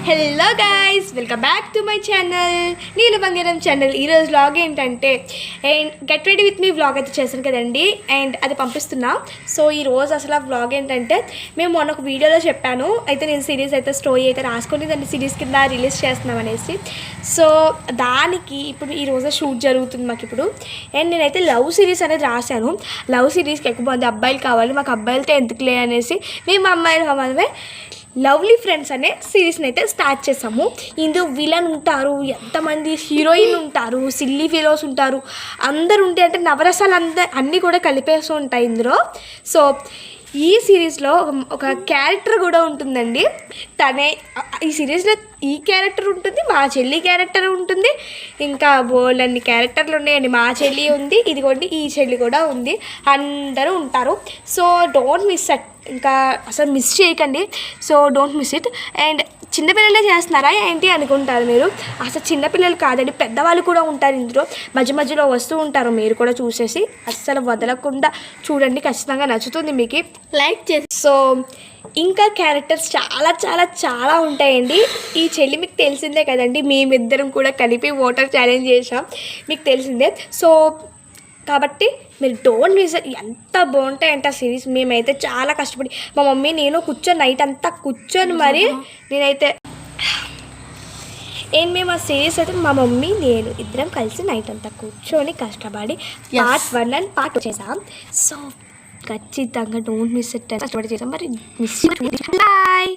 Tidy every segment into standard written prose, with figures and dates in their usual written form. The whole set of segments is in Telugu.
Hello guys, welcome back to my channel Neelu బంగారం ఛానల్. ఈరోజు వ్లాగ్ ఏంటంటే and get ready with me vlog అయితే చేశాను కదండి, అండ్ అది పంపిస్తున్నా. సో ఈరోజు అసలు ఆ వ్లాగ్ ఏంటంటే మేము మొన్న ఒక వీడియోలో చెప్పాను అయితే నేను సిరీస్ అయితే స్టోరీ అయితే రాసుకొని దాన్ని సిరీస్ కింద రిలీజ్ చేస్తున్నాం అనేసి. సో దానికి ఇప్పుడు ఈరోజు షూట్ జరుగుతుంది మాకు ఇప్పుడు. అండ్ నేనైతే లవ్ సిరీస్ అనేది రాశాను. లవ్ సిరీస్కి ఎక్కువ మంది అబ్బాయిలు కావాలి, మాకు అబ్బాయిలతో ఎందుకులే అనేసి మేము అమ్మాయిలు మనమే లవ్లీ ఫ్రెండ్స్ అనే సిరీస్ని అయితే స్టార్ట్ చేసాము. ఇందులో విలన్ ఉంటారు, ఎంతమంది హీరోయిన్ ఉంటారు, సిల్లీ ఫీలోస్ ఉంటారు, అందరు ఉంటాయి. అంటే నవరసాలు అన్నీ కూడా కలిపేస్తూ ఉంటాయి ఇందులో. సో ఈ సిరీస్లో ఒక క్యారెక్టర్ కూడా ఉంటుందండి. తనే ఈ సిరీస్లో ఈ క్యారెక్టర్ ఉంటుంది, మా చెల్లి క్యారెక్టర్ ఉంటుంది, ఇంకా బోల్డ్ అన్ని క్యారెక్టర్లు ఉన్నాయండి. మా చెల్లి ఉంది, ఇదిగోండి ఈ చెల్లి కూడా ఉంది, అందరూ ఉంటారు. సో డోంట్ మిస్ ఇట్, ఇంకా అసలు మిస్ చేయకండి. So don't miss it. And చిన్నపిల్లలే చేస్తున్నారా ఏంటి అనుకుంటారు మీరు, అసలు చిన్నపిల్లలు కాదండి, పెద్దవాళ్ళు కూడా ఉంటారు ఇందులో. మధ్య మధ్యలో వస్తూ ఉంటారు, మీరు కూడా చూసేసి అస్సలు వదలకుండా చూడండి, ఖచ్చితంగా నచ్చుతుంది మీకు. లైక్ చేసి సో ఇంకా క్యారెక్టర్స్ చాలా చాలా చాలా ఉంటాయండి. ఈ చెల్లి మీకు తెలిసిందే కదండి, మేమిద్దరం కూడా కలిపి వాటర్ ఛాలెంజ్ చేసాం, మీకు తెలిసిందే. సో కాబట్టి మీరు డోంట్ మిస్. ఎంత బాగుంటాయంటే ఆ సిరీస్. మేమైతే చాలా కష్టపడి మా మమ్మీ నేను కూర్చొని నైట్ అంతా కూర్చొని మరి నేనైతే మేము ఆ సిరీస్ అయితే మా మమ్మీ నేను ఇద్దరం కలిసి నైట్ అంతా కూర్చొని కష్టపడి పార్ట్ 1 అండ్ పార్ట్ 2 చేసాం. సో ఖచ్చితంగా డోంట్ మిస్ ఇట్. కష్టపడి చేసాం మరి miss. Bye,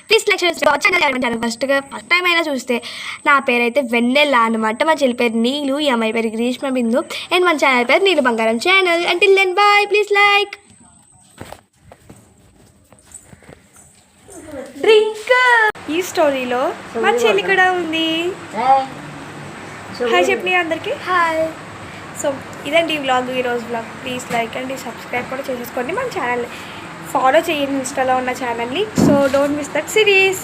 please like channel. First time అయినా చూస్తే నా పేరు అయితే వెన్నెల అనమాట, మా చెల్లి పేరు నీలు, ఈ అమ్మాయి పేరు గ్రీష్మ బిందు, అండ్ మన ఛానల్ పేరు నీలు బంగారం ఛానల్. Until then bye, please like. Drink. ఈ స్టోరీలో మా చెల్లి కూడా ఉంది. హాయ్ చెప్పి అందరికీ హాయ్. సో ఇదండి ఈ వ్లాగ్, ఈరోజు vlog. Please like and subscribe కూడా చేసేసుకోండి, మన ఛానల్ని ఫాలో చేయండి, ఇన్స్టాలో ఉన్న ఛానల్ని. So don't miss that series.